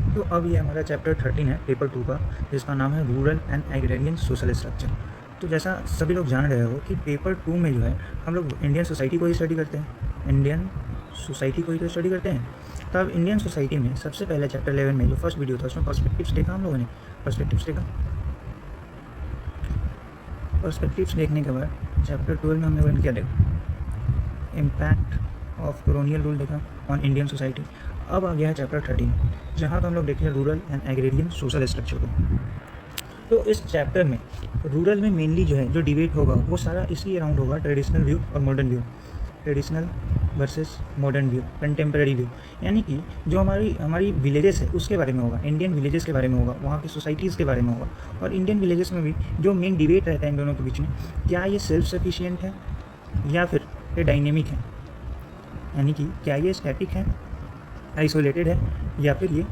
तो अब ये हमारा चैप्टर 13 है पेपर 2 का, जिसका नाम है rural and agrarian social structure. तो जैसा सभी लोग जान रहे हो कि पेपर 2 में जो है हम लोग इंडियन सोसाइटी को ही स्टडी करते हैं, इंडियन सोसाइटी को ही तो स्टडी करते हैं। तो अब इंडियन सोसाइटी में सबसे पहले चैप्टर 11 में जो फर्स्ट वीडियो था उसमें पर्सपेक्टिव्स देखा हम लोगों ने, पर्सपेक्टिव्स देखा। पर्सपेक्टिव्स देखने के बाद चैप्टर 12 में हम लोगों ने क्या देखा, इम्पैक्ट ऑफ कॉलोनियल रूल देखा ऑन इंडियन सोसाइटी। अब आ गया है चैप्टर 13, जहाँ पर हम लोग देखते हैं rural and agrarian social structure को। तो इस चैप्टर में रूरल में मेनली जो है जो डिबेट होगा वो सारा इसी अराउंड होगा, ट्रेडिशनल व्यू और modern view, traditional versus modern view, contemporary view. यानी कि जो हमारी विलेजेस है उसके बारे में होगा, इंडियन विलेजेस के बारे में होगा, वहाँ की सोसाइटीज़ के बारे में होगा। और इंडियन विलेजेस में भी जो मेन डिबेट रहता है इन दोनों के बीच में, क्या ये सेल्फ सफिशिएंट है या फिर ये डायनेमिक है, यानी कि क्या ये स्टैटिक है, आइसोलेटेड है, या फिर ये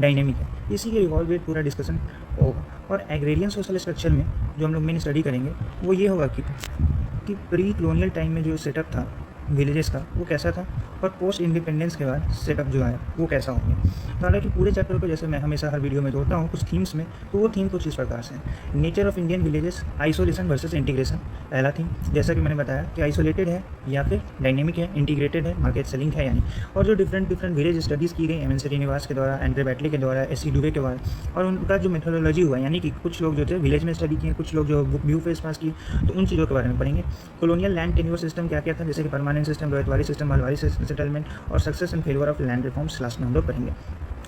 डायनेमिक है। इसी के रिवॉल्वेट पूरा डिस्कशन होगा। और एग्रेरियन सोशल स्ट्रक्चर में जो हम लोग मेन स्टडी करेंगे वो ये होगा कि प्री कॉलोनियल टाइम में जो सेटअप था विलेजेस का वो कैसा था, और पोस्ट इंडिपेंडेंस के बाद सेटअप जो है वो कैसा होंगे। तो हालांकि पूरे चैप्टर को जैसे मैं हमेशा हर वीडियो में जोड़ता हूँ कुछ थीम्स में, तो वो थीम कुछ इस प्रकार से है। Nature of Indian villages, isolation versus integration, पहला थीम। जैसा कि मैंने बताया कि आइसोलेटेड है या फिर डायनेमिक है, इंटीग्रेटेड है, मार्केट सेलिंग है यानी। और जो डिफरेंट विलेज स्टडीज़ की गई एम एन श्रीनिवास के द्वारा, एंड्रे बैटले के द्वारा, एस.सी. डुबे के द्वारा, और उनका जो मेथोडोलॉजी हुआ, यानी कि कुछ लोग जो थे विलेज में स्टडी किए, कुछ लोग जो व्यू फेस पास किए, तो उन चीज़ों के बारे में पढ़ेंगे। कॉलोनियल लैंड टेन्योर सिस्टम क्या क्या था, जैसे कि permanent system, Ryotwari system, Mahalwari settlement, और success and failure of land reforms last में हम लोग पढ़ेंगे।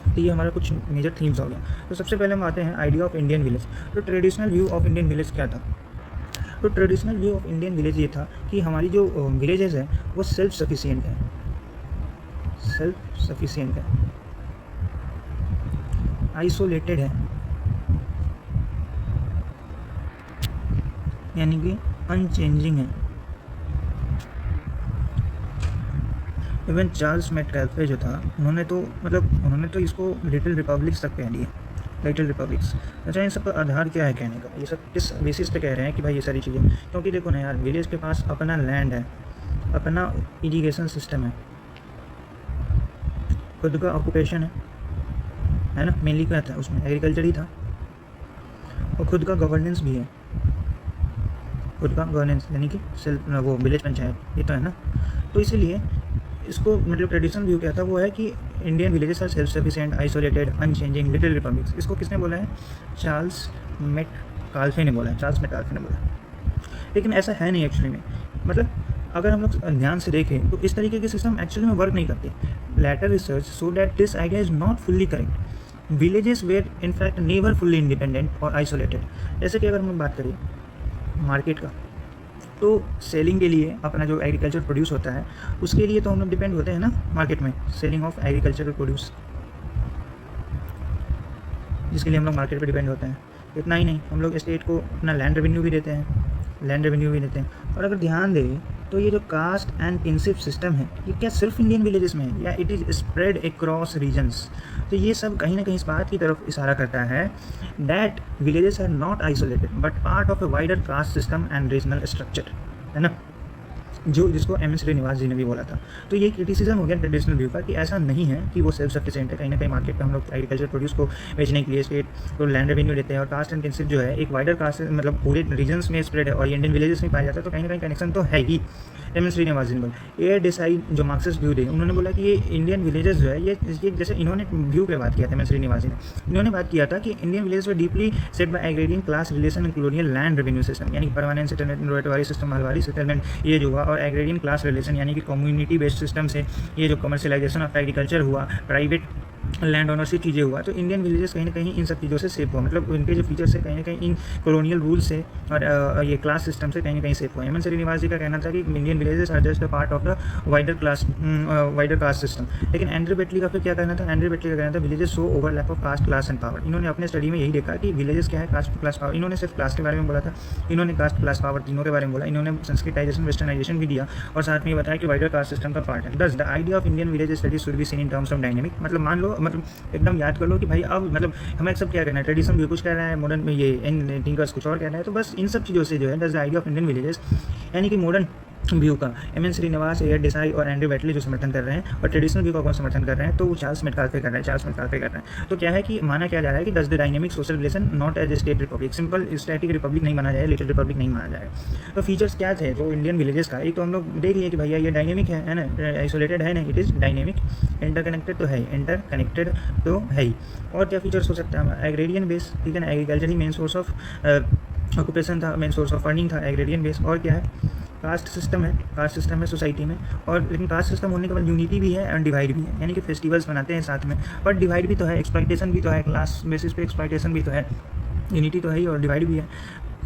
तो ये हमारा कुछ मेजर थीम्स हो गया। तो सबसे पहले हम आते हैं आइडिया ऑफ इंडियन विलेज। तो traditional view of Indian village क्या था? तो traditional view of Indian village ये था कि हमारी जो विलेजेस हैं वो सेल्फ सफिशिएंट है, सेल्फ सफिशिएंट है, आइसोलेटेड है, यानी कि अनचेंजिंग है। इवन चार्ल्स मेटकाल्फे जो था उन्होंने तो इसको लिटिल रिपब्लिक्स तक कह दिया, लिटिल रिपब्लिक्स। अच्छा, इन सब का आधार क्या है कहने का, ये सब किस बेसिस पे कह रहे हैं कि भाई ये सारी चीज़ें? क्योंकि देखो ना यार, विलेज के पास अपना लैंड है, अपना इरिगेशन सिस्टम है, खुद का ऑक्यूपेशन है ना, मेनली क्या था उसमें, एग्रीकल्चर ही था, और खुद का गवर्नेंस भी है, खुद का गवर्नेंस यानी कि सेल्फ वो विलेज पंचायत, ये तो है ना। तो इसीलिए इसको मतलब ट्रेडिशनल व्यू क्या था, वो है कि Indian villages are self sufficient, isolated, unchanging, little republics. इसको किसने बोला है? चार्ल्स मेटकाल्फे ने बोला है, चार्ल्स मेटकाल्फे ने बोला है। लेकिन ऐसा है नहीं एक्चुअली में। मतलब अगर हम लोग ध्यान से देखें तो इस तरीके के सिस्टम एक्चुअली में वर्क नहीं करते। Later research so that this idea is not fully correct. Villages were in fact never fully independent और आइसोलेटेड। जैसे कि अगर हम बात करें मार्केट का, तो सेलिंग के लिए अपना जो एग्रीकल्चर प्रोड्यूस होता है उसके लिए तो हम लोग डिपेंड होते हैं ना मार्केट में, सेलिंग ऑफ एग्रीकल्चरल प्रोड्यूस, जिसके लिए हम लोग मार्केट पे डिपेंड होते हैं। इतना ही नहीं, हम लोग स्टेट को अपना लैंड रेवेन्यू भी देते हैं, और अगर ध्यान दें तो ये जो कास्ट एंड किनशिप सिस्टम है ये क्या सिर्फ इंडियन विलेजेस में है या it is spread across regions? तो ये सब कहीं ना कहीं इस बात की तरफ इशारा करता है that villages are not isolated but part of a wider caste system and regional structure, है ना, जिसको एम एन श्रीनिवास जी ने भी बोला था। तो ये क्रिटिसिज्म हो गया ट्रेडिशनल व्यू का कि ऐसा नहीं है कि वो सेल्फ सफिशिएंट है। कहीं ना कहीं मार्केट में हम लोग एग्रीकल्चर प्रोड्यूस को बेचने के लिए स्टेट को लैंड रेवेन्यू देते हैं, और कास्ट एंड किनशिप जो है एक वाइडर कास्ट मतलब पूरे रीजन्स में स्प्रेड है और इंडियन विलेजेस में पाया जाता है। तो कहीं ना कहीं कनेक्शन तो है ही। एम एन श्रीनिवास जी ने बोला, ए डिसाइड जो मार्क्सिस्ट व्यू थे उन्होंने बोला कि ये इंडियन विलेजेस जो है ये जैसे इन्होंने व्यू पे बात किया था, एम एन श्रीनिवास जी ने, इन्होंने बात किया था कि Indian villages were deeply set by agrarian class relation and colonial land revenue system, यानी permanent settlement, Ryotwari system, Mahalwari settlement, ये जो हुआ, और एग्रेरियन क्लास रिलेशन यानी कि कम्युनिटी बेस्ड सिस्टम से ये जो कमर्शियलाइजेशन ऑफ एग्रीकल्चर हुआ, प्राइवेट लैंड ओनरशिप चीज़ें हुआ। तो इंडियन विलेजेस कहीं ना कहीं इन सब चीज़ों से सेफ हुआ, मतलब उनके जो फीचर्स है कहीं ना कहीं इन कॉलोनियल रूल से और ये क्लास सिस्टम से कहीं ना कहीं सेफ हुआ। एम एन श्रीनिवास जी का कहना था कि Indian villages are just a part of the wider caste system. लेकिन एंड्रे बेटली का फिर क्या कहना था? एंड्रे बेटली का कहना था villages show overlap of caste, class and power. इन्होंने अपने स्टडी में यही देखा कि विलेजेस क्या है, कास्ट, क्लास, पावर। इन्होंने सिर्फ क्लास के बारे में बोला था, इन्होंने कास्ट, क्लास, पावर तीनों के बारे में बोला। इन्होंने संस्कृताइजेशन, वेस्टर्नाइजेशन भी दिया, और साथ में ये बताया कि वाइडर कास्ट सिस्टम का पार्ट है। दस the idea of Indian village study should be seen in terms of dynamic. मतलब मान लो, मतलब एकदम याद कर लो कि भाई अब मतलब हमें सब क्या करना है, ट्रेडिशन भी कुछ कह रहा है, मॉडर्न में ये इन थिंकर्स कुछ और कह रहा है। तो बस इन सब चीज़ों से जो है दस the idea of Indian villages यानी कि मॉडर्न व्यू का एम.एन. श्रीनिवास, ए.आर. देसाई और एंड्रयू बैटले जो समर्थन कर रहे हैं, और ट्रेडिशनल व्यू का कौन समर्थन कर रहे हैं, तो वो चार्ल्स मेटकाल्फे कर रहे हैं। तो क्या है कि माना क्या जा रहा है कि does the dynamic social relation not as a state republic, simple static republic नहीं माना जाए, लिटिल रिपब्लिक नहीं माना जाएगा। तो फीचर्स क्या थे जो इंडियन विलेजेस का, एक तो हम लोग देख लिए कि भैया ये डायनेमिक है ना, आइसोलेटेड है ना, इट इज़ डायनेमिक, इंटरकनेक्टेड तो है ही। और क्या फीचर्स हो सकता है, एग्रेरियन बेस, ठीक है ना, agriculture he main source of occupation था, मेन सोर्स ऑफ अर्निंग था एग्रेरियन बेस। और क्या है, कास्ट सिस्टम है सोसाइटी में, और लेकिन कास्ट सिस्टम होने के बाद यूनिटी भी है एंड डिवाइड भी है, यानी कि फेस्टिवल्स मनाते हैं साथ में, बट डिवाइड भी तो है, एक्सप्लॉइटेशन भी तो है, क्लास बेसिस पे एक्सप्लॉइटेशन भी तो है, यूनिटी तो है ही और डिवाइड भी है।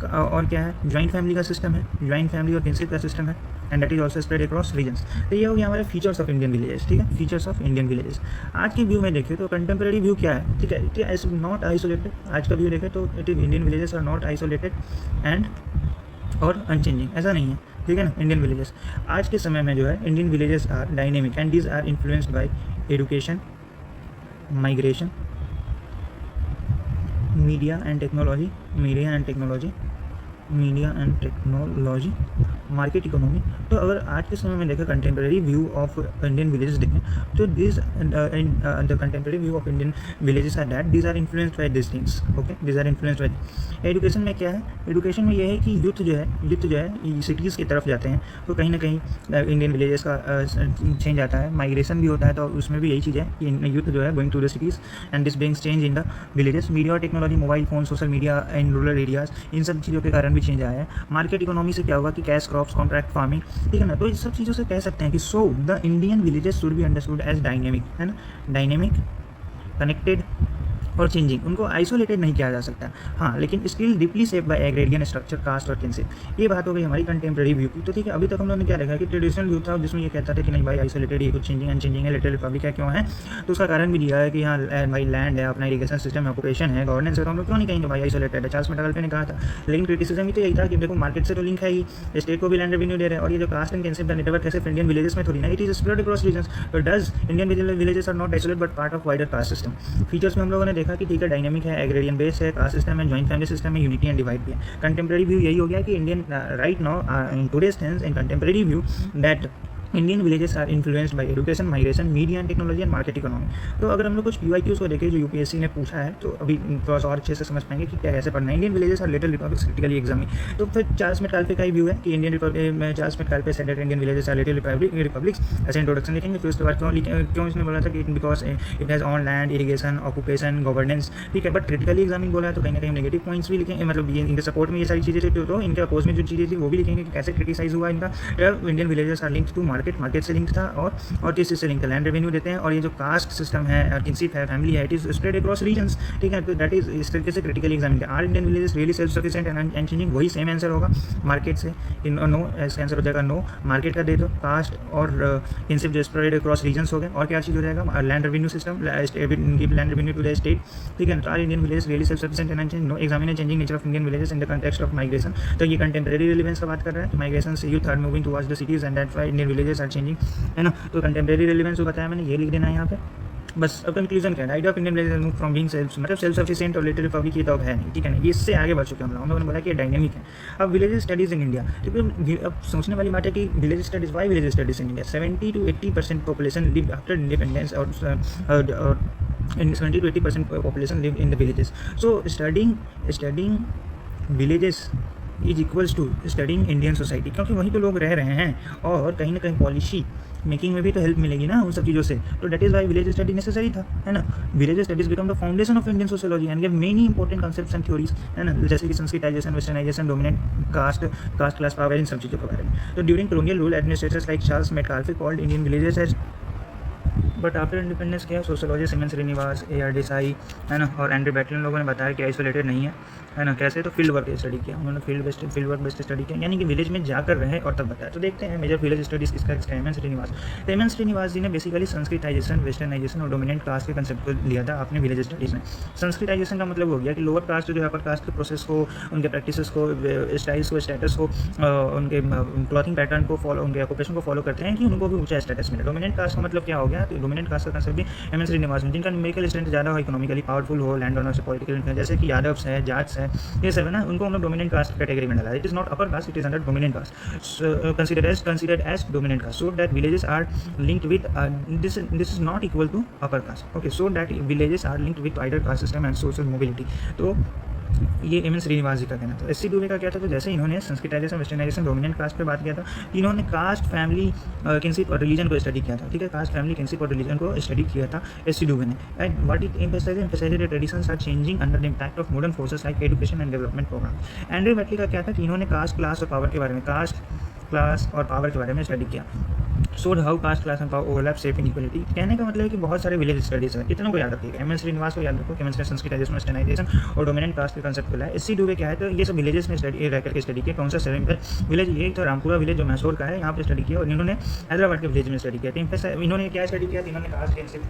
और क्या है, जॉइंट फैमिली का सिस्टम है, जॉइंट फैमिली और किनशिप का सिस्टम है, and that is also spread across regions. तो ये हो गया हमारे फीचर्स ऑफ इंडियन विलेजेस, ठीक है, फीचर्स ऑफ इंडियन विलेजेस। आज के व्यू में देखें तो कंटेम्प्रेरी व्यू क्या है, ठीक है, इट इज नॉट आइसोलेटेड। आज का व्यू देखें तो it is Indian villages are not isolated and और अनचेंजिंग, ऐसा नहीं है, ठीक है ना। इंडियन विलेजेस आज के समय में जो है, Indian villages are dynamic and these are influenced by education, migration, media and technology, market economy. तो अगर आज के समय में देखें contemporary view of Indian villages देखें तो this the contemporary view of Indian villages are that these are influenced by this things, okay, these are influenced by. Education में क्या है, एजुकेशन में यह है कि यूथ जो है सिटीज़ की तरफ जाते हैं, तो कहीं ना कहीं इंडियन विलेजेस का चेंज आता है, माइग्रेशन भी होता है, तो उसमें भी यही चीज़ है कि यूथ जो है going to the cities and this brings change in the villages. Media और technology, mobile phone, social media in rural areas, इन सब चीज़ों के कारण भी चेंज आया है। मार्केट इकोनॉमी से क्या होगा कि कैश क्रॉप्स, कॉन्ट्रैक्ट फार्मिंग, ठीक है ना। तो इस सब चीज़ों से कह सकते हैं कि so the Indian villages should be understood as dynamic, है ना, डायनेमिक, कनेक्टेड और चेंजिंग। उनको आइसोलेटेड नहीं किया जा सकता, हाँ, लेकिन still deeply shape by agrarian structure, caste और किनशिप। ये बात हो गई हमारी कंटेम्प्रेरी व्यू की। तो ठीक है, अभी तक हम लोगों ने क्या देखा कि ट्रेडिशनल व्यू था जिसमें ये कहता था कि नहीं भाई आइसोलेटेड, ये कुछ चेंजिंग अनचेंजिंग है, लिटिल रिपब्लिक है, क्यों है, तो उसका कारण भी दिया है कि यहाँ भाई लैंड है, अपना इरीगेशन सिस्टम है, ऑक्यूपेशन है, गवर्नेंस है, तो हम लोग क्यों नहीं कहेंगे भाई आइसोलेटेड है। चार्ल्स मेटकाल्फे ने कहा था, लेकिन क्रिटिसिज्म भी तो यही था कि देखो मार्केट से तो लिंक है ही, स्टेट को भी लैंड रेवेन्यू दे रहे हैं, और ये जो कास्ट एंड किनशिप का नेटवर्क है इंडियन विलेजेस में थोड़ी ना, it is spread across regions. तो does Indian villages are not isolated but part of wider caste system. Features में हम लोगों ने देखा कि ठीक है, डायनेमिक है, एग्रेरियन बेस है, कास्ट सिस्टम है, जॉइंट फैमिली सिस्टम है, यूनिटी एंड डिवाइड भी है। कंटेम्प्रेरी व्यू यही हो गया कि Indian right now in today's tense in contemporary view that Indian villages are influenced by education, migration, media and technology and market economy. तो अगर हम लोग कुछ PYQs को देखें जो यूपीएससी ने पूछा है, तो अभी थोड़ा सा और अच्छे से समझ पाएंगे कि क्या कैसे पढ़ना है। Indian villages are little republic critically exam में, तो फिर चार्ल्स मेटकाल्फे का ही व्यू है कि Indian republic, Charles Metcalfe said that Indian villages are little republic. ऐसे इंट्रोडक्शन लिखेंगे, फिर उसके बाद क्यों इसने बोला था कि because it has on land, irrigation, occupation, governance, ठीक है, बट क्रिटिकली एग्जामिंग बोला है तो कहीं ना कहीं नेगेटिव पॉइंट्स भी लिखेंगे, मतलब ये इनके सपोर्ट में ये सारी चीज़ें थी, तो इनके अपोज में जो चीज़ें थी वो भी लिखेंगे कि कैसे क्रिटिसाइज हुआ इनका। Indian villages are linked to market से लिंक था, और किस चीज़ से लिंक है, लैंड रेवेन्यू देते हैं, और ये जो कास्ट सिस्टम है, किनशिप है, फैमिली है, it is spread across regions, ठीक है, तो दैट इज इस तरीके से क्रिटिकली एग्जामिन किया। Are Indian villages really self sufficient and changing, वही सेम आंसर होगा मार्केट से, नो, इसका आंसर हो जाएगा नो। मार्केट का दे दो, कास्ट और किनशिप जो स्प्रेड अक्रॉस रीजन्स हो गए, और क्या चीज़ हो जाएगा, land revenue system, give land revenue to the state, ठीक है। Are Indian village really self sufficient and changing, no. Examine changing nature of Indian villages in the context of migration, तो ये कंटेम्प्रेरी रिलेवेंस का बात कर रहा है, migration से youth are moving towards the cities and that's why Indian villages are changing, है ना। तो कंटेम्प्रेरी रिलेवेंस बताया मैंने, ये लिख देना है यहाँ पे बस। अब कंक्लूजन क्या है, idea of Indian villages move from being self sufficient और लिटिल रिपब्लिक, ये तो अब है नहीं, ठीक है ना, ये इससे आगे बढ़ चुके हैं हम लोगों ने बोला कि ये डायनेमिक है। अब विलेज स्टडीज़ इन इंडिया, क्योंकि अब सोचने वाली बात है कि village studies, why village studies in India. 70 to 80% population live after independence, और 70 to 80% population live in the villages. So studying villages is equals to studying Indian society, क्योंकि वहीं तो लोग रह रहे हैं, और कहीं ना कहीं पॉलिसी मेकिंग में भी तो हेल्प मिलेगी ना उन सब चीज़ों से। तो that is why village study necessary था, है ना। Village studies become the foundation of Indian sociology and give many important concepts and theories, है ना, जैसे कि sanskritization, westernization, dominant caste class power, इन सब चीज़ों के बारे में। तो during colonial rule, administrators like Charles Metcalfe called Indian villages as, but after independence क्या है, sociologist M N. Srinivas, A R. Desai, है ना, और एंड्रयू बैटले लोगों ने बताया कि आइसोलेटेड नहीं है ना। कैसे, तो फील्ड वर्क स्टडी किया उन्होंने, फील्ड वर्क बेस्ड स्टडी किया, यानी कि विलेज में जाकर रहे और तब बताया। तो देखते हैं मेजर विलेज स्टडीज़ किसका, एम.एन. श्रीनिवास। तो एम.एन. श्रीनिवास जी ने बेसिकली संस्कृताइजेशन, वेस्टर्नाइजेशन और डोमिनेंट कास्ट के कंसेप्ट को लिया था अपने विलेज स्टडीज़ में। संस्कृताइजेशन का मतलब हो गया कि लोअर कास्ट जो है अपर कास्ट के प्रोसेस को, उनके प्रैक्टिसेस को, स्टाइल्स को, स्टेटस को, उनके क्लॉथिंग पैटर्न को फॉलो, उनके ऑक्यूपेशन को फॉलो करते हैं कि उनको भी ऊंचा स्टेटस मिले। डोमिनेंट कास्ट का मतलब क्या हो गया, तो डोमिनेंट कास्ट का कंसेप्ट भी एम.एन. श्रीनिवास में, जिनका न्यूमेरिकल स्ट्रेंथ ज़्यादा हो, इकोनॉमिकली पावरफुल हो, लैंड ओनर्स, पॉलिटिकल इन्फ्लुएंस, जैसे कि यादव्स है, जाट्स है, ये सब है ना, उनको हम लोग डोमिनेंट कास्ट कैटेगरी में डाला है. It is not upper caste, it is under dominant caste, considered as dominant caste, so that villages are linked with this is not equal to upper caste. Okay, so that villages are linked with wider caste system and social mobility. तो ये M.N.. Srinivas जी का कहना था. S C. Dubey का क्या था, तो जैसे इन्होंने संस्कृताइजेशन, वेस्टर्नाइजेशन, डोमिनेंट कास्ट पे बात किया था, कि इन्होंने कास्ट, फैमिली, किनशिप और रिलीजन को स्टडी किया था. ठीक है, कास्ट, फैमिली, किनशिप और रिलीजन को स्टडी किया था एस.सी. दुबे ने. And what it emphasised traditions are changing under the impact of modern forces like education and development programme. Andrew Beteille का क्या था कि इन्होंने कास्ट, क्लास और पावर के बारे में, कास्ट, क्लास और पावर के बारे में स्टडी किया. Showed how caste, class and power overlap shape inequality. कहने का मतलब है कि बहुत सारे विलेज स्टडीज है. इतना को याद रखिएगा. एम.एन. श्रीनिवास को याद रखो, एम.एन. संस्कृताइजेशन, वेस्टर्नाइजेशन और डोमिनेंट कास्ट के कंसेप्ट को लाया. एस.सी. दुबे क्या है, तो ये सब विलेजेस में स्टडी रह करके स्टडी किया. कौन सा शहर में विलेज, ये तो रामपुरा विलेज जो मैसूर का है, यहाँ पे स्टडी किया. और इन्होंने हैदराबाद के विलेज में स्टडी किया. तो इन्होंने क्या स्टडी किया, इन्होंने कास्ट, किनशिप,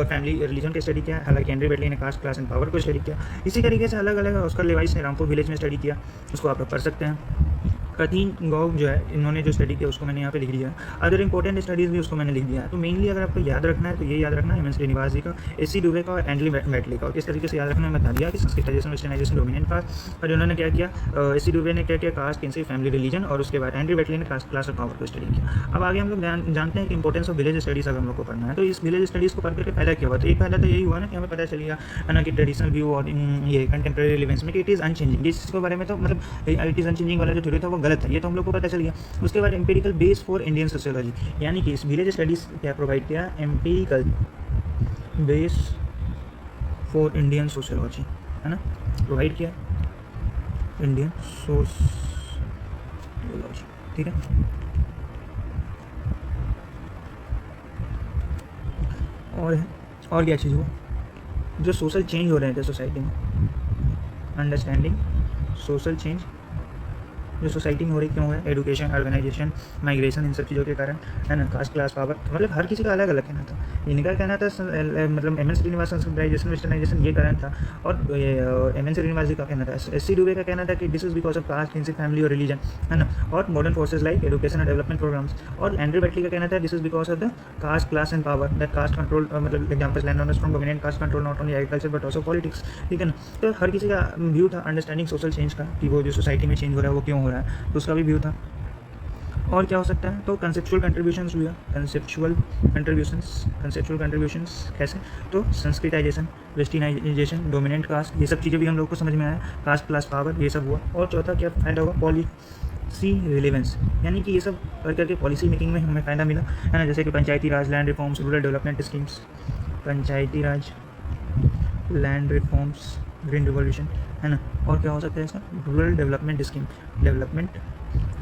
फैमिली, रिलीजन के स्टडी किया. हालांकि एंड्रयू बैटली ने कास्ट, क्लास एंड पावर को स्टडी किया. इसी तरीके से अलग अलग ऑस्कर लेवाइस ने रामपुर विलेज में स्टडी किया, उसको आप पढ़ सकते हैं. कथीन गौग जो है, इन्होंने जो स्टडी किया उसको मैंने यहाँ पे लिख दिया. अदर इंपॉर्टेंट स्टडीज़ भी उसको मैंने लिख दिया. तो मेनली अगर आपको याद रखना है तो ये याद रखना है एम.एन. श्रीनिवास जी का, एस.सी. दुबे का और एंड्रयू बैटली का. और किस तरीके से याद रखना है मैं बता दिया कि संस्कृताइजेशन, वेस्टर्नाइजेशन, डोमिनेंट कास्ट. और उन्होंने क्या किया, एस.सी. दुबे ने क्या किया, कास्ट, किनशिप, फैमिली, रिलीजन. और उसके बाद एंड्रयू बैटली ने कास्ट, क्लास और पावर को स्टडी किया. अब आगे हम लोग जानते हैं कि इंपॉर्टेंस ऑफ विलेज स्टडीज़ अगर हम लोग को पढ़ना है तो इस विलेज स्टडीज़ को पढ़ करके फायदा क्या हुआ. तो एक फायदा तो यही हुआ ना कि हमें पता चल गया है ना कि ट्रेडिशनल व्यू और ये कंटेम्प्रेरी रिलेवेंस में कि इट इज़ अनचेंजिंग. जिसके बारे में तो मतलब इट इज़ अनचेंजिंग वाला जो थ्योरी था वो गलत है, ये तो हम लोग को पता चल गया. उसके बाद empirical base for Indian sociology, यानी कि इस विलेज स्टडीज़ क्या प्रोवाइड किया, empirical base for Indian sociology, है ना, प्रोवाइड किया इंडियन सोशियोलॉजी. ठीक है, और क्या चीज़ हुआ, जो सोशल चेंज हो रहे थे सोसाइटी में, अंडरस्टैंडिंग सोशल चेंज जो सोसाइटी में हो रही, क्यों हो रहा है, एजुकेशन, अर्बनाइजेशन, माइग्रेशन, इन सब चीज़ों के कारण, है ना. कास्ट, क्लास, पावर, मतलब हर किसी का अलग अलग कहना था. इनका कहना था मतलब एम.एन. श्रीनिवास संस्कृताइजेशन, वेस्टर्नाइजेशन ये कारण था. और एम.एन. श्रीनिवास जी का कहना था, एस.सी. दुबे का कहना था कि this is because of caste, kinship, family और रिलीजन, है ना. और modern forces like education and development programmes. और एंड्रयू बैटली का कहना था this is because of the caste, class and power, that caste control, मतलब examples land owners from dominant caste control not only agriculture but also politics. ठीक है ना. तो हर किसी का व्यू था अंडरस्टैंडिंग सोशल चेंज का, कि वो जो सोसाइटी में चेंज हो रहा है वो क्यों हो रहा है, तो उसका भी व्यू था. और क्या हो सकता है, तो कंसेप्चुअल कंट्रीब्यूशंस हुआ. कंसेप्चुअल कंट्रीब्यूशंस कैसे, तो संस्कृताइजेशन, वेस्टर्नाइजेशन, डोमिनेंट कास्ट, ये सब चीज़ें भी हम लोग को समझ में आया. कास्ट, क्लास, पावर, ये सब हुआ. और चौथा क्या फायदा हुआ, पॉलिसी रिलेवेंस, यानी कि ये सब कर करके पॉलिसी मेकिंग में हमें फ़ायदा मिला, है ना. जैसे कि Panchayati Raj, land reforms, rural development schemes, Panchayati Raj, land reforms, green revolution, है ना. और क्या हो सकता है इसका, रूरल डेवलपमेंट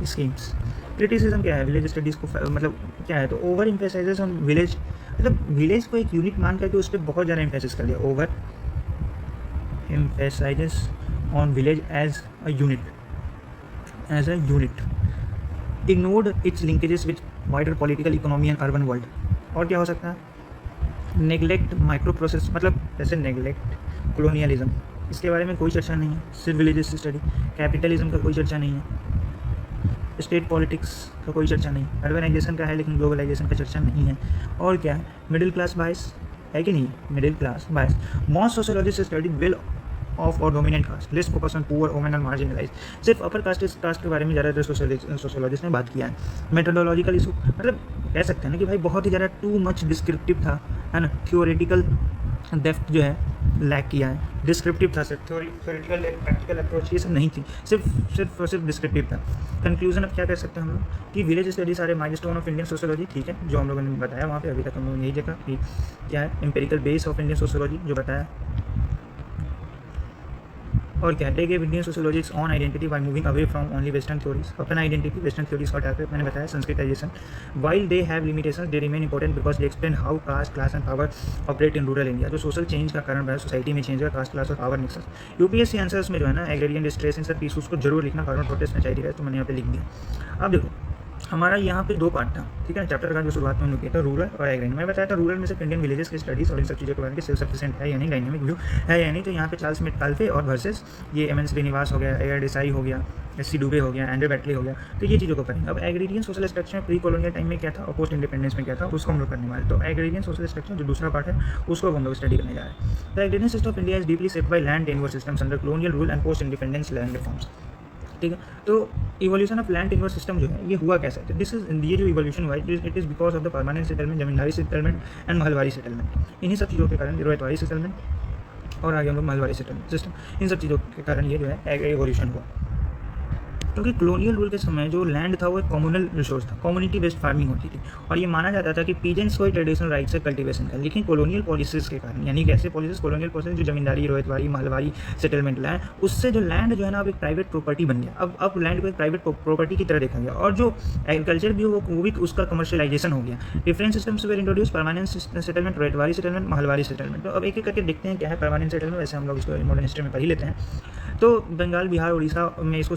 स्कीम्स. क्रिटिसिज्म क्या है विलेज स्टडीज़ को, मतलब क्या है, तो ओवर एम्फेसाइजेस ऑन विलेज, मतलब विलेज को एक यूनिट मान करके उस पर बहुत ज़्यादा एम्फेसिस कर दिया. Over emphasises on village as a unit, ignored its linkages with wider political economy and urban world. और क्या हो सकता है, नेग्लेक्ट माइक्रो प्रोसेस, मतलब जैसे नेग्लेक्ट कॉलोनियलिज्म, इसके बारे में कोई चर्चा नहीं है, सिर्फ विलेजेस से स्टडी. कैपिटलिज्म का कोई चर्चा नहीं है, स्टेट पॉलिटिक्स का कोई चर्चा नहीं. अर्बनाइजेशन का है लेकिन ग्लोबलाइजेशन का चर्चा नहीं है. और क्या है, मिडिल क्लास बायस है कि नहीं, middle class bias. Most sociologist study well of और dominant caste, less focus on poor, women और मार्जिनलाइज. सिर्फ अपर कास्ट के बारे में ज़्यादातर सोशियोलॉजिस्ट ने बात किया है. मेथोडोलॉजिकल इशू, मतलब कह सकते हैं ना कि भाई बहुत ही ज़्यादा टू मच डिस्क्रिप्टिव था, है ना. थियोरेटिकल डेप्थ जो है लैक किया है. डिस्क्रिप्टिव था सिर्फ, थ्योरेटिकल प्रैक्टिकल अप्रोच ये सब नहीं थी, सिर्फ डिस्क्रिप्टिव था. कंक्लूजन अब क्या कह सकते हैं हम लोग कि विलेज स्टडीज सारे माइलस्टोन ऑफ इंडियन सोशियोलॉजी. ठीक है, जो हम लोगों ने बताया वहाँ पे अभी तक हम लोगों ने यही देखा कि क्या है, empirical base of Indian sociology जो बताया. और क्या, they give Indian sociologics on identity by moving away from only western theories. अपना आइडेंटिटी वेस्टर्न थ्योरीज का टाइप मैंने बताया. Sanskritization, while they have limitations they remain important because they explain how caste, class and power operate in rural India. जो social change का कारण बना, society में change हुआ, कास्ट, क्लास और पावर नेक्सस. यूपीएससी आंसर्स में जो है ना एग्रेरियन डिस्ट्रेस, इन सब इशूज़ को जरूर लिखना, फार्मर प्रोटेस्ट में चाहिए, तो मैंने यहाँ पे लिख दिया. अब देखो हमारा यहाँ पे 2 पार्ट था, ठीक है। चैप्टर का जो शुरुआत में हम लोग किया था रूरल और एग्रीन। मैं बताया था रूरल में सिर्फ इंडियन विलेजेस की स्टडीज़ और इन सब चीज़ों के बारे में सेल्फ सफिशिएंट है या नहीं, डायनेमिक व्यू है या नहीं। तो यहाँ पे चार्ल्स मेटकाल्फे और वर्सेस ये एम एन श्रीनिवास हो गया, ए आर देसाई हो गया, एस सी डुबे हो गया, एंड्रे बैटली हो गया, तो ये चीज़ों को करेंगे। अब एग्रीरियन सोशल स्ट्रक्चर में प्री कॉलोनियल टाइम में क्या था और पोस्ट इंडिपेंडेंस में क्या था, उसको हम लोग करने वाले। तो एग्रीरियन सोशल स्ट्रक्चर जो दूसरा पार्ट है उसको हम लोग स्टडी करने जा रहे हैं। The agrarian system of India is deeply shaped by land tenure systems under colonial rule and post independence land reforms, ठीक है। तो evolution of land tenure system जो है ये हुआ कैसे, तो दिस इज ये जो इवोल्यूशन हुआ है it is because of the permanent settlement, zamindari settlement and Mahalwari settlement. इन्हीं सब चीज़ों के कारण रोहितवारी सेटलमेंट और आगे हम लोग महलवारी सेटलमेंट सिस्टम, इन सब चीज़ों के कारण ये जो है इवोल्यूशन हुआ। क्योंकि कॉलोनियल रूल के समय जो लैंड था वो एक कम्युनल रिसोर्स था, कम्युनिटी बेस्ड फार्मिंग होती थी और ये माना जाता था कि पीजेंट्स को ट्रेडिशनल राइट से कल्टीवेशन का। लेकिन कॉलोनियल पॉलिसीज़ के कारण, यानी कैसे पॉलिसीज, कॉलोनियल पॉलिसीज जो जमींदारी, रोहितवारी, महलवारी सेटलमेंट लाए, उससे जो लैंड जो है ना अब एक प्राइवेट प्रॉपर्टी बन गया। अब लैंड को एक प्राइवेट प्रॉपर्टी की तरह देखा गया और जो एग्रीकल्चर भी वो भी उसका कमर्शियलाइजेशन हो गया। Different systems were introduce, permanent settlement, Ryotwari settlement, Mahalwari settlement. तो अब एक एक करके देखते हैं क्या है परमानेंट सेटलमेंट, वैसे हम लोग इसको मॉडर्न हिस्ट्री में पढ़ ही लेते हैं। तो बंगाल, बिहार, उड़ीसा में इसको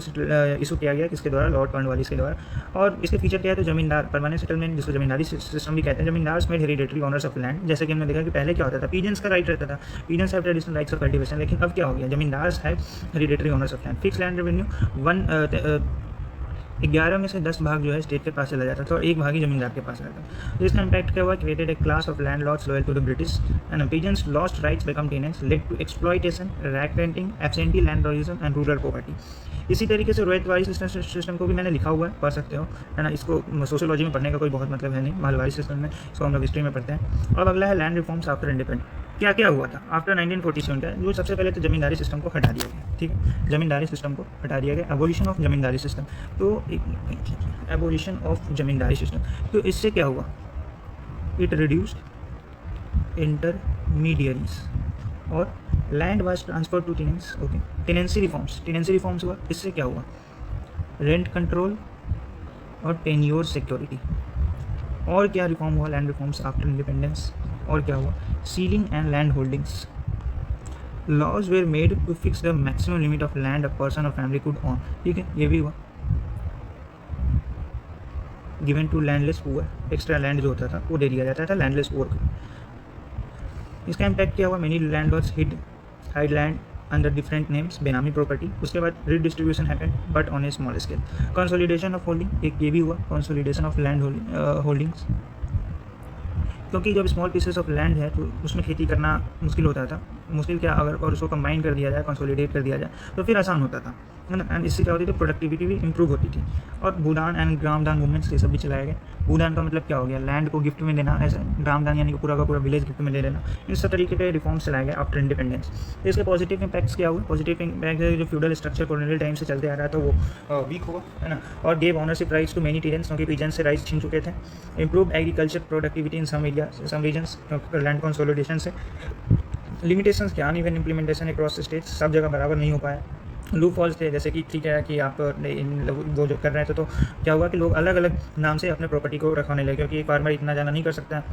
इशू किया गया, किसके द्वारा, लॉर्ड कॉर्नवालिस के द्वारा। और इसके फीचर क्या है, तो जमींदार, परमानेंट सेटलमेंट जिसको जमींदारी सिस्टम भी कहते हैं। Zamindars made hereditary honours of land, जैसे कि हमने देखा कि पहले क्या होता था, पीजेंट्स का राइट रहता था, peasants have traditional rights of cultivation. लेकिन अब क्या हो गया, zamindars have hereditary honours of land. Fix land revenue 11 में से 10 भाग जो है स्टेट के पास चला जाता था और 1 भाग ही जमींदार के पास रहता था। तो इसका इम्पैक्ट क्या हुआ, created a class of land lords loyal to the British and peasants lost rights become tenants, led to exploitation, rack renting, absentee land royalism and rural poverty. इसी तरीके से रोहितवारी सिस्टम को भी मैंने लिखा हुआ है, पढ़ सकते हो, है ना। इसको सोशियोलॉजी में पढ़ने का कोई बहुत मतलब है नहीं, महलवारी सिस्टम में इसको हम लोग हिस्ट्री में पढ़ते हैं। और अगला है लैंड रिफॉर्म्स आफ्टर इंडिपेंडेंस। क्या क्या हुआ था आफ्टर 1947 का, जो सबसे पहले तो जमींदारी सिस्टम को हटा दिया गया, ठीक है, जमींदारी सिस्टम को हटा दिया गया, एबोलिशन ऑफ जमींदारी सिस्टम। तो एबोलिशन ऑफ जमींदारी सिस्टम, तो इससे क्या हुआ, इट रिड्यूस्ड इंटरमीडियरीज और land was transfer to tenants. Okay, tenancy reforms हुआ, इससे क्या हुआ, रेंट कंट्रोल और टेन्योर सिक्योरिटी। और क्या रिफॉर्म हुआ, लैंड रिफॉर्म्स आफ्टर इंडिपेंडेंस, और क्या हुआ, ceiling and land holdings. Laws were made to fix the maximum limit of land a person और फैमिली कुड ऑन, ठीक है, ये भी हुआ। Given to landless poor, extra land जो होता था वो दे दिया जाता था लैंडलेस पुअर को। इसका इम्पैक्ट क्या हुआ, many landlords hide land under different names, बेनामी प्रॉपर्टी। उसके बाद redistribution happened but on A small scale. Consolidation of holding, एक ये भी हुआ, कंसोलिडेशन ऑफ लैंड होल्डिंग्स, क्योंकि जब स्मॉल पीसेस ऑफ लैंड है तो उसमें खेती करना मुश्किल होता था। मुश्किल क्या, अगर और उसको कंबाइन कर दिया जाए, कंसोलिडेट कर दिया जाए तो फिर आसान होता था, है ना। एंड इससे क्या होती थी, प्रोडक्टिविटी भी इंप्रूव होती थी। और भूदान एंड ग्रामदान मूवमेंट्स ये सब भी चलाया गया। भूदान का मतलब क्या हो गया, लैंड को गिफ्ट में देना, ऐसा। ग्रामदान यानी कि पूरा का पूरा विलेज गिफ्ट में दे देना। इन सब तरीके के रिफॉर्म्स चलाए गए आफ्टर इंडिपेंडेंस। तो इसके पॉजिटिव इंपैक्ट्स क्या हुए, पॉजिटिव इंपैक्ट जो फ्यूडल स्ट्रक्चर कॉलोनियल टाइम से चलते आ रहा था वो वीक हुआ, है ना। और gave ownership rights to many peasants, क्योंकि पीजेंट्स से राइट्स छीन चुके थे। Improve agriculture productivity in some regions, land consolidation से। लिमिटेशंस क्या, अनइवन इम्प्लीमेंटेशन अक्रॉस स्टेट्स, सब जगह बराबर नहीं हो पाया। लूप हॉल्स थे, जैसे कि ठीक है कि आप वो जो कर रहे थे तो क्या हुआ कि लोग अलग अलग नाम से अपने प्रॉपर्टी को रखवाने लगे, क्योंकि एक फार्मर इतना जाना नहीं कर सकता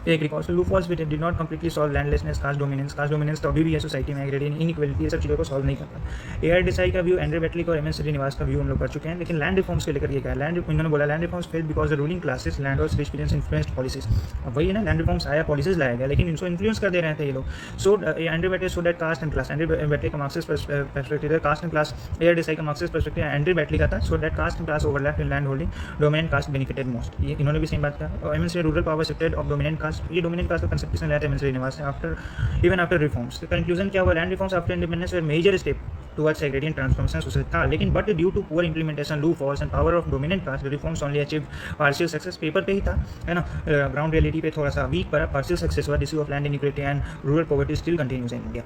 एक record. Loopholes with did not completely solve landlessness, caste dominance तो अभी भी है सोसाइटी में, एग्रीरियन इनइक्वालिटी, ये सब चीज़ों को सॉल्व नहीं करता। ए आर देसाई का व्यू, एंड्रे बैटली और एम एन श्रीनिवास का व्यू हम लोग कर चुके हैं। लेकिन लैंड रिफॉर्म्स को लेकर ये क्या है, इन्होंने बोला land reforms fail because the ruling classes land और रिच पीजेंट्स इन्फ्लुएंस्ड पॉलिसीज। अब वही है ना, लैंड रिफॉर्म्स आया, पॉलिसीज लाया गया, लेकिन इनको इन्फ्लुएंस कर दे रहे थे ये लोग। So Andre Beteille so that caste and class, Andre Beteille का मार्क्सिस्ट पर्सपेक्टिव है, caste and class A R Desai का मार्क्सिस्ट पर्सपेक्टिव एंड्रे बैटली का था। So that caste and class overlap in land holding, dominant caste benefited most, ये इन्होंने भी same बात कहा। और एम एन से rural power shifted of dominant caste, ये डोमिनेंट कास्ट का कंसेप्ट किसने लाया था, M N Srinivas after reforms. Conclusion क्या हुआ, लैंड रिफॉर्म्स आफ्टर इंडिपेंडेंस वे major step towards agrarian transformation society था, लेकिन but due to poor implementation, loopholes and power of dominant caste, reforms only achieve partial success. Paper पे ही था, है ना, ग्राउंड रियलिटी पे थोड़ा सा वीक पर पार्शियल सक्सेस हुआ। Issue of land inequality and rural poverty still continues in India.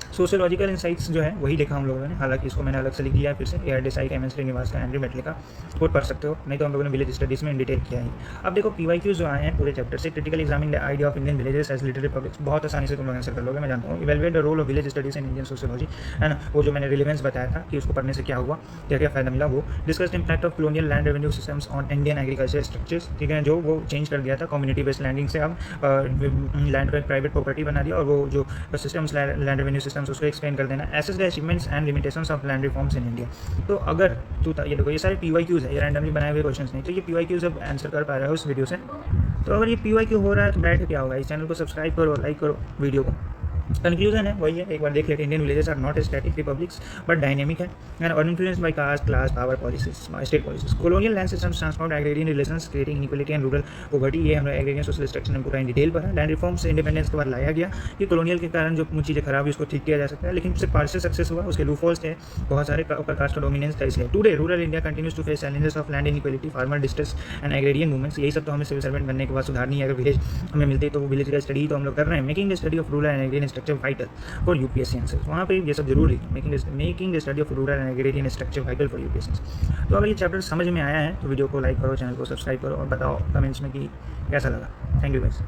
Sociological insights जो है वही देखा हम लोगों ने, हालांकि इसको मैंने अलग से लिख दिया है फिर से, ए आर देसाई का, एम एन श्रीनिवास का, एंड्रे बैटली का, कोड पढ़ सकते हो, नहीं तो हम लोगों ने विलेज स्टडीज़ में इन डिटेल किया है। अब देखो पीवाईक्यूज जो आए हैं पूरे चैप्टर से, critical examine the idea of Indian villages as literary publics, बहुत आसानी से तुम लोग आंसर कर लोगे, मैं जानता हूँ। Evaluate the role of village studies in Indian sociology, है ना, वो जो मैंने रिलेवेंस बताया था कि उसको पढ़ने से क्या हुआ, क्या क्या फायदा मिला, वो discussed impact of colonial land revenue systems on Indian agriculture structures, ठीक है, जो वो चेंज कर दिया था कम्युनिटी बेस्ड लैंडिंग से, अब लैंड को एक प्राइवेट प्रॉपर्टी बना दिया, और वो जो systems land revenue system terms उसको एक्सप्लेन कर देना, assess the achievements and limitations of land reforms in India. तो अगर ये देखो ये सारे PYQs है, ये रैंडमली बनाए हुए क्वेश्चंस नहीं, तो ये PYQs अब आंसर कर पा रहा है उस वीडियो से। तो अगर ये PYQ हो रहा है तो बैठ क्या होगा, इस चैनल को सब्सक्राइब करो, लाइक करो वीडियो को। कंक्लूजन है वही है, एक बार देख लेते, Indian villages are not static republics but dynamic है and are influenced by caste, class, power, policies, state policies. Colonial land systems transformed agrarian relations creating inequality and rural poverty. ये हमारा एग्रेरियन सोशल स्ट्रक्चर में पूरा in detail पर है। Land reform से independence के बाद लाया गया कि कॉलोनियल के कारण जो चीज़ें खराब हुई उसको ठीक किया जा सकता है, लेकिन उससे पार्शियल सक्सेस हुआ, उसके लूपहोल्स थे बहुत सारे, कास्ट डोमिनेंस था इसलिए। Today rural India continues to face challenges of land inequality, farmer distress and agrarian movements. यही सब तो हमें सिविल सर्वेंट बनने के बाद सुधारनी है। अगर विलेज हमें मिलते तो वो विलेज का स्टडी तो हम लोग कर रहे हैं। Making the study of rural and agrarian structure vital for UPSC answers, वहाँ पे ये सब जरूरी है। Making the study of rural and agrarian structure vital for UPSC। तो अगर ये चैप्टर समझ में आया है तो वीडियो को लाइक करो, चैनल को सब्सक्राइब करो और बताओ कमेंट्स में कि कैसा लगा। Thank you guys.